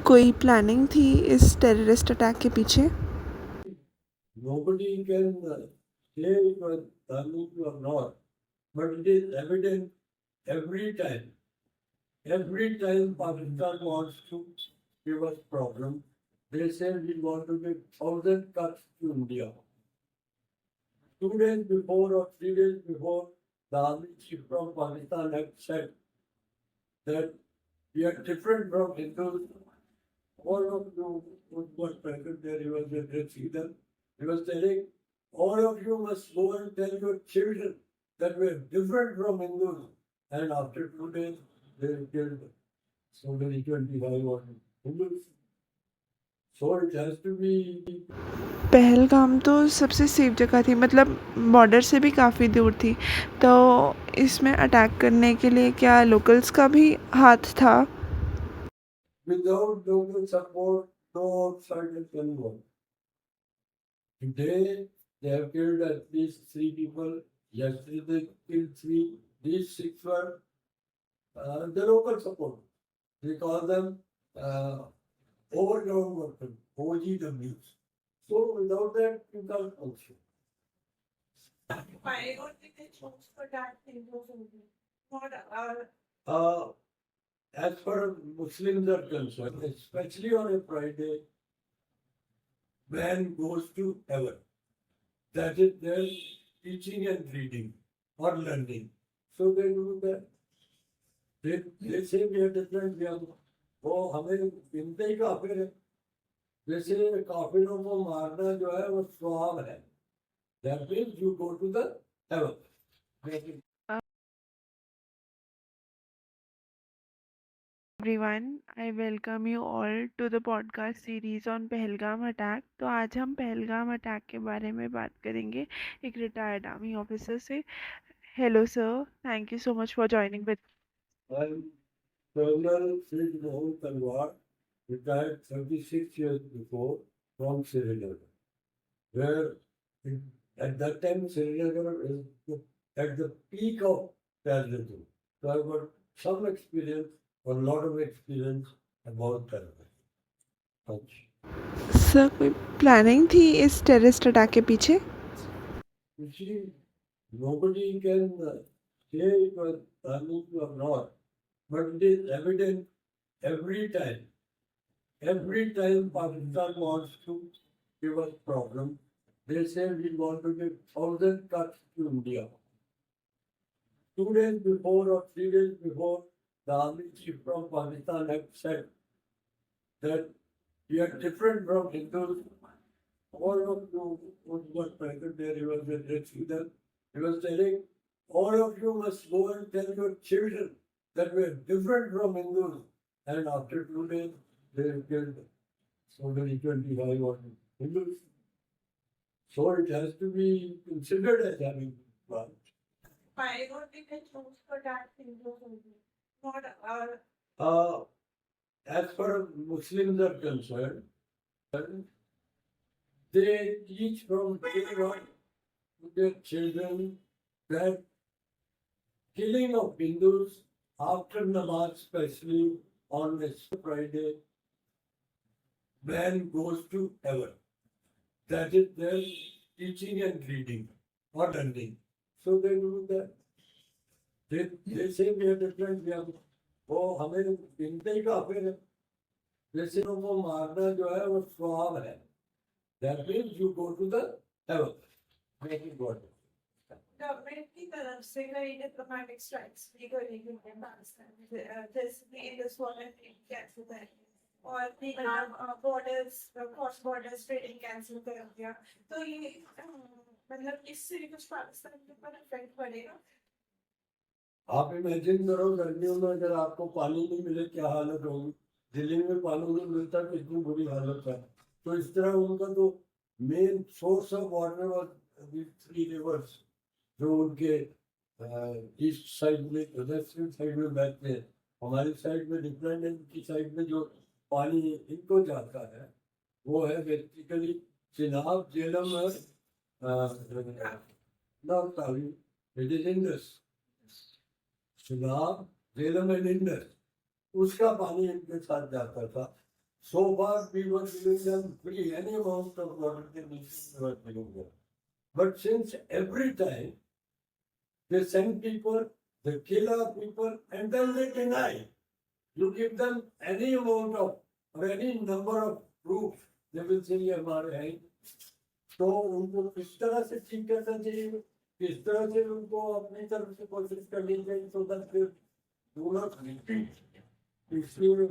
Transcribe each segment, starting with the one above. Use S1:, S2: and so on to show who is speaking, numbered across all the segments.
S1: कोई प्लानिंग थी इस टेररिस्ट अटैक के पीछे?
S2: Nobody can say it was done or not, but it is evident every time. Every time Pakistan wants to give us problem, they say we want to give 1,000 cuts to India. 2 days before or 3 days before, the army chief from Pakistan had said that we are different from Hindus. All of you who was present there, he was a great leader. He was telling, all of you must go and tell your children that we are different from Hindus. And after 2 days, they killed so many 25 or Hindus. So it has to be.
S1: Pahalgam तो सबसे safe जगह थी, मतलब border से भी काफ़ी दूर थी, तो इसमें अटैक करने के लिए क्या लोकल्स का भी हाथ था?
S2: Without local support, no outsiders can work. Today, they have killed at least 3 people. Yesterday, they killed 3. These 6 were the local support. We call them overground workers, OGWs. So without that, you can't function.
S3: Why don't they choose for that thing? Not
S2: As far as Muslims are concerned, especially on a Friday, man goes to heaven. That is their teaching and reading or learning. So they do that. They say we are different. We are, वो हमें बिनते ही काफिर है. जैसे काफिरों को मारना जो है वो स्वाब है. That means you go to the heaven.
S1: Everyone, I welcome you all to the podcast series on Pahalgam attack. तो आज हम पहलगाम अटैक के बारे में बात करेंगे एक रिटायर्ड आर्मी ऑफिसर से। Hello sir, thank you so much for joining with.
S2: I'm Colonel Sri Mohan Talwar, retired 36 years before from Srinagar, where at that time Srinagar is at the peak of terrorism. So I've got some experience, a lot of experience about terrorism. Thank you.
S1: Sir, कोई planning थी इस terrorist attack के पीछे?
S2: You see, nobody can say it was done or not, but it is evident every time. Every time Pakistan wants to give us problem, they say we want to give 1,000 cuts to India. 2 days before or 3 days before, the army chief from Pakistan had said that we are different from Hindus. All of you who was present there, he was a great leader. He was telling, all of you must go and tell your children that we are different from Hindus. And after 2 days, they killed so many 25 or Hindus. So it has to be considered as having one.
S3: why don't they choose for that thing? Not
S2: As far as Muslims are concerned, they teach from day one to their children that killing of Hindus after Namaz, especially on a Friday, man goes to heaven. That is their teaching and reading or learning. So they do that. They say we are different. We are, वो हमें बिनते ही काफिर है. जैसे उनको मारना जो है वो स्वाब है. That means you go to the heaven. Making God.
S3: government की तरफ से कई diplomatic strikes भी करेगी पाकिस्तान में, जैसे कि Indus Waters कैंसिल कर दिया और भी मतलब borders cross borders trading cancel कर दिया, तो ये मतलब इससे कुछ पाकिस्तान के ऊपर इफेक्ट पड़ेगा?
S2: आप इमेजिन करो गर्मियों में अगर आपको पानी नहीं मिले क्या हालत होगी. दिल्ली में पानी नहीं मिलता तो इतनी बुरी हालत है. तो इस तरह उनका तो main source of water was the 3 reverse जो उनके ईस्ट साइड में वेस्टर्न साइड में बहते हैं. हमारी साइड में डिफरेंट है. इनकी साइड में जो पानी इनको जाता है वो है बेसिकली चिनाब, झेलम और नौतावी. It is Indus. Chenab, Jhelum and Indus, उसका पानी इनके साथ जाता था. So far, we were giving them free any amount of water they needed, we were giving them. But since every time they send people, they kill our people, and then they deny. You give them any amount of or any number of proofs, they will say ये हमारे हैं. तो उनको किस तरह से ठीक करना चाहिए, किस तरह से उनको अपनी तरफ से कोशिश करनी चाहिए, so that they do not repeat. इसलिए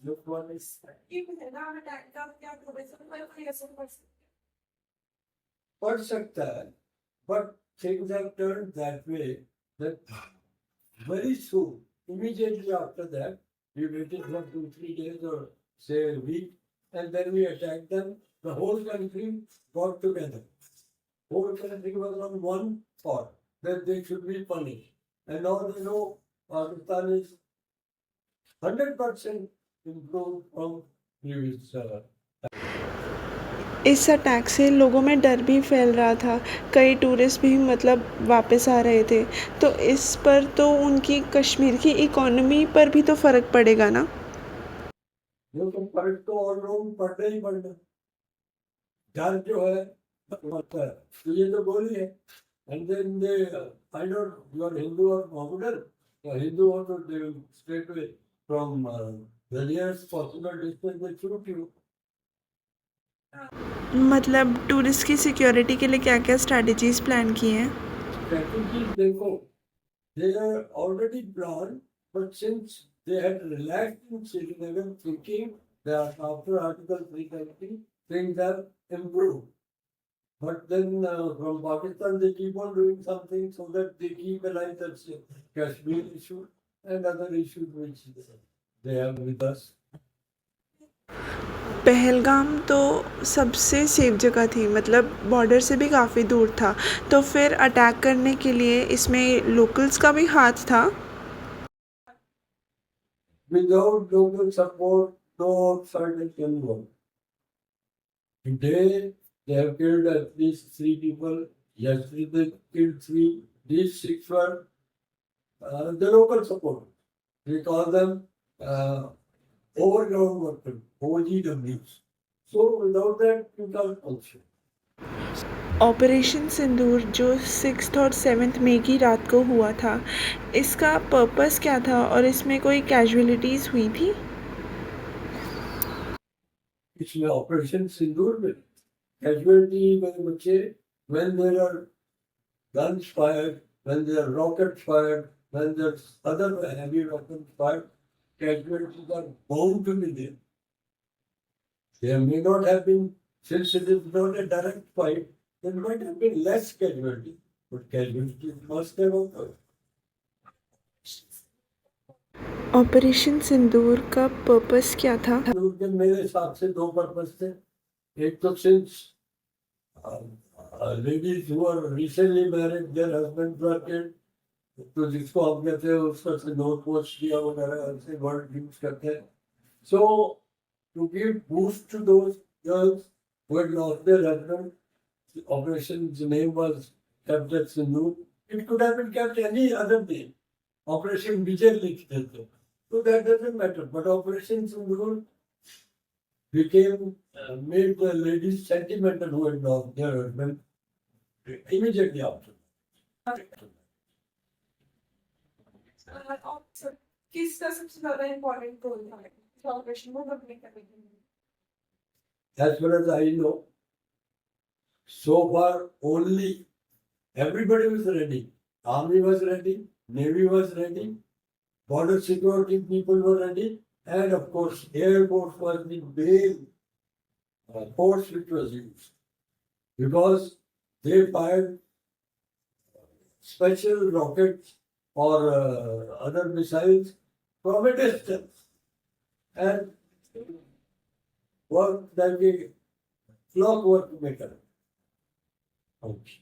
S2: look one is
S3: Even in our attack, क्या tourism पर कोई असर पड़ सकता
S2: पढ़ सकता है, but things have turned that way that very soon, immediately after that, we waited for 2-3 days or say a week, and then we attacked them. The whole country got together. Whole country was on one thought that they should be punished. And now they know Pakistan is 100% improved from previous.
S1: इस attack से लोगों में डर भी फैल रहा था, कई टूरिस्ट भी मतलब वापस आ रहे थे, तो इस पर तो उनकी कश्मीर की इकोनॉमी पर भी तो फ़र्क पड़ेगा ना।
S2: जो तो फर्क तो और लोग पढ़ने ही पढ़ना, डर जो है होता है, तो ये तो बोली है. And then they find out you are Hindu or Mohammedan. Hindu or not, they will straight away from the nearest possible distance they shoot you.
S1: मतलब टूरिस्ट की सिक्योरिटी के लिए क्या-क्या स्ट्रैटेजीज प्लान की हैं?
S2: Strategies देखो, they are already planned, but since they had relaxed in Srinagar thinking that after Article 370 things have improved. But then from Pakistan they keep on doing something so that they keep alive that Kashmir issue and other issues which they have with us.
S1: Pahalgam तो सबसे safe जगह थी, मतलब border से भी काफ़ी दूर था, तो फिर अटैक करने के लिए इसमें लोकल्स का भी हाथ था?
S2: Without local support, no outsider can work. Today they have killed at least 3 people. Yesterday they killed 3. These 6 were the local support. We call them overground workers, OGWs. So without that you can't function.
S1: Operation Sindoor जो 6th और 7th मई की रात को हुआ था, इसका purpose क्या था और इसमें कोई कैजुअलिटीज़ हुई थी?
S2: इसमें ऑपरेशन सिंदूर में casualty में बच्चे when there are guns fired, when there are rockets fired, when there's other heavy weapons fired, casualties are bound to be there. There may not have been, since it is not a direct fight, there might have been less casualty, but casualties must have occurred.
S1: Operation Sindoor का purpose क्या था?
S2: सिंदूर के मेरे हिसाब से 2 purpose थे. एक तो since ladies who are recently married, their husbands were killed, तो जिसको हम कहते हैं उसका सिंदूर पोस्ट किया वगैरह ऐसे वर्ड यूज करते हैं. So to give boost to those girls who had lost their husband, the operation's name was kept as Sindoor. It could have been kept any other name. Operation Vijay लिखते थे, so that doesn't matter. But Operation Sindoor became made the ladies sentimental who had lost their husband immediately after.
S3: है? किसका सबसे ज़्यादा important role था इस operation को complete करने के लिए?
S2: As far as I know, so far only everybody was ready. Army was ready, Navy was ready, border security people were ready, and of course Air Force was the main force which was used, because they fired special rockets or other missiles from a distance and work like a clockwork maker. Okay.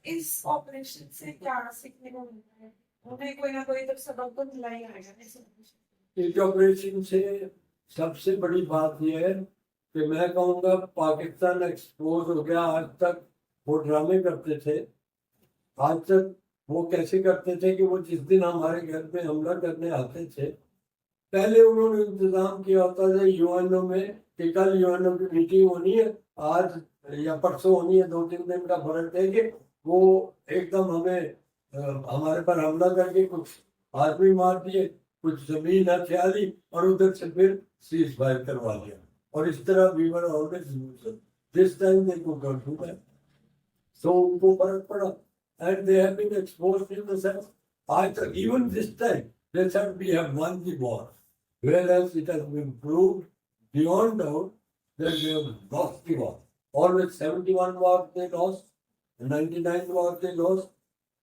S3: इस operation से क्या सीखने को मिलता है? उन्हें कोई ना कोई तो सबक तो मिला ही आएगा इस ऑपरेशन।
S2: इस ऑपरेशन से सबसे बड़ी बात यह है कि मैं कहूँगा पाकिस्तान एक्सपोज हो गया. आज तक वो ड्रामे करते थे, आज तक वो कैसे करते थे कि वो जिस दिन हमारे घर पे हमला करने आते थे पहले उन्होंने इंतजाम किया होता था यूएनओ में कि कल यूएनओ की मीटिंग होनी है, आज या परसों होनी है, 2-3 दिन का फर्क देंगे। वो एकदम हमें हमारे पर हमला करके कुछ आदमी मार दिए, कुछ जमीन हथियारी और उधर से फिर सीज फायर करवा दिया। और इस तरह we were always this time they could not do that. So उनको फर्क पड़ा and they have been exposed in the sense आज तक even this time they said we have won the war, whereas it has been proved beyond doubt that we have lost the war. Always 71 wars they lost, 99 wars they lost,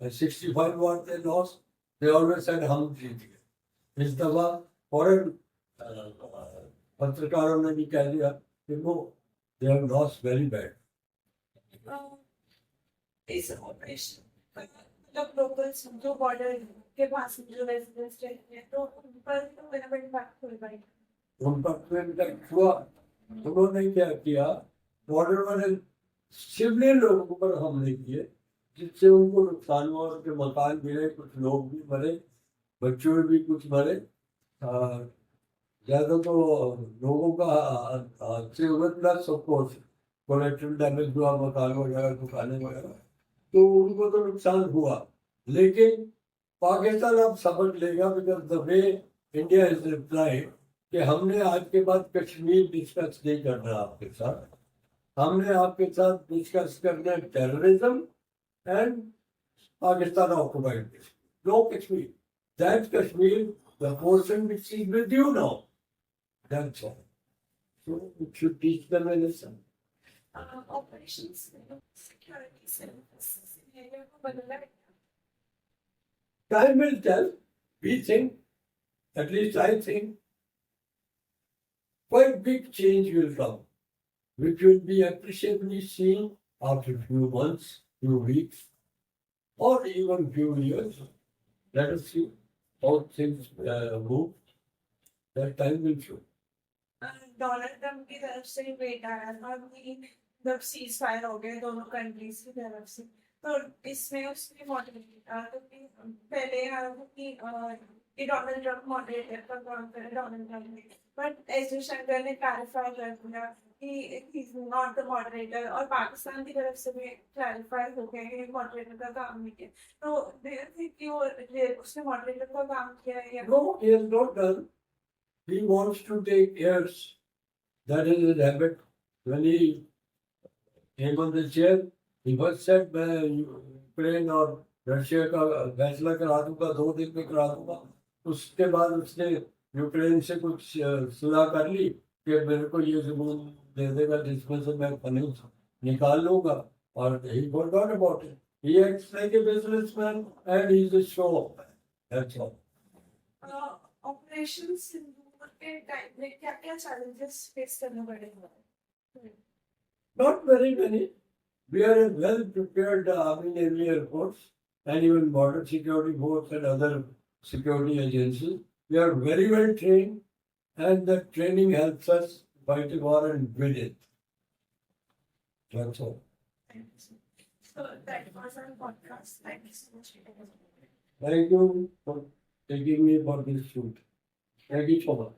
S2: and 65 wars they lost. They always said हम जीत गए। इस दफा फौरन पत्रकारों ने भी कह दिया कि वो they have lost very bad.
S3: इस ऑपरेशन मतलब लोकल्स जो बॉर्डर के पास जो रेजिडेंट्स रहते हैं तो उन पर तो बेनिफिट इम्पैक्ट होगा ही।
S2: उन पर तो इम्पैक्ट हुआ। उन्होंने क्या किया, बॉर्डर वाले सिविलियन लोगों पर हमले किए जिससे उनको नुकसान हुआ, उनके मकान गिरे, कुछ लोग भी मरे, बच्चों भी कुछ मरे। ज्यादा तो लोगों का से हुए plus of course collective damage हुआ, मकान वगैरह, दुकानें वगैरह, तो उनको तो नुकसान हुआ। लेकिन पाकिस्तान अब सबक लेगा because the way India is replied कि हमने आज के बाद कश्मीर डिस्कस नहीं करना आपके साथ, हमने आपके साथ डिस्कस करना है terrorism and Pakistan occupied Kashmir, no Kashmir, that Kashmir the portion which is with you now, that's all. So it should teach them a lesson.
S3: Operations security services area को बदलना है।
S2: Time will tell. We think, at least I think, quite big change will come, which will be appreciably seen after few months, few weeks, or even few years. Let us see how things move. That time will show.
S3: Donald Trump की तरफ से wait आया था कि जब cease fire हो गए दोनों कंट्रीज की तरफ से, तो इसमें उसने मॉडरेट किया तो कि पहले कि डोनाल्ड ट्रम्प मॉडरेटर का काम करे डोनाल्ड ट्रम्प ने, बट एस जयशंकर ने क्लैरिफाई कर दिया कि he is not the moderator, और पाकिस्तान की तरफ से भी क्लैरिफाई हो गया कि मॉडरेटर का काम नहीं किया। तो देर थी कि वो उसने मॉडरेटर का काम किया है या
S2: No, he has not done. He wants to take heirs. That is his habit. When he came on the chair, he first said, मैं यूक्रेन और रशिया का फैसला करा दूंगा, 2 दिन में करा दूंगा। उसके बाद उसने यूक्रेन से कुछ सुलह कर ली कि मेरे को ये जमीन दे देगा जिसमें से मैं फंडिंग निकाल लूंगा, और he forgot about it. He acts like a businessman and he's a show off. That's all.
S3: Operation Sindoor के टाइम में क्या क्या चैलेंजेस फेस करने पड़े?
S2: Not very many. We are a well prepared Army Navy Air Force and even Border Security Force and other security agencies. We are very well trained and the training helps us fight the war and win it. That's all.
S3: So that was our podcast. Thank you so much.
S2: Thank you for taking me for this shoot. Thank you so much.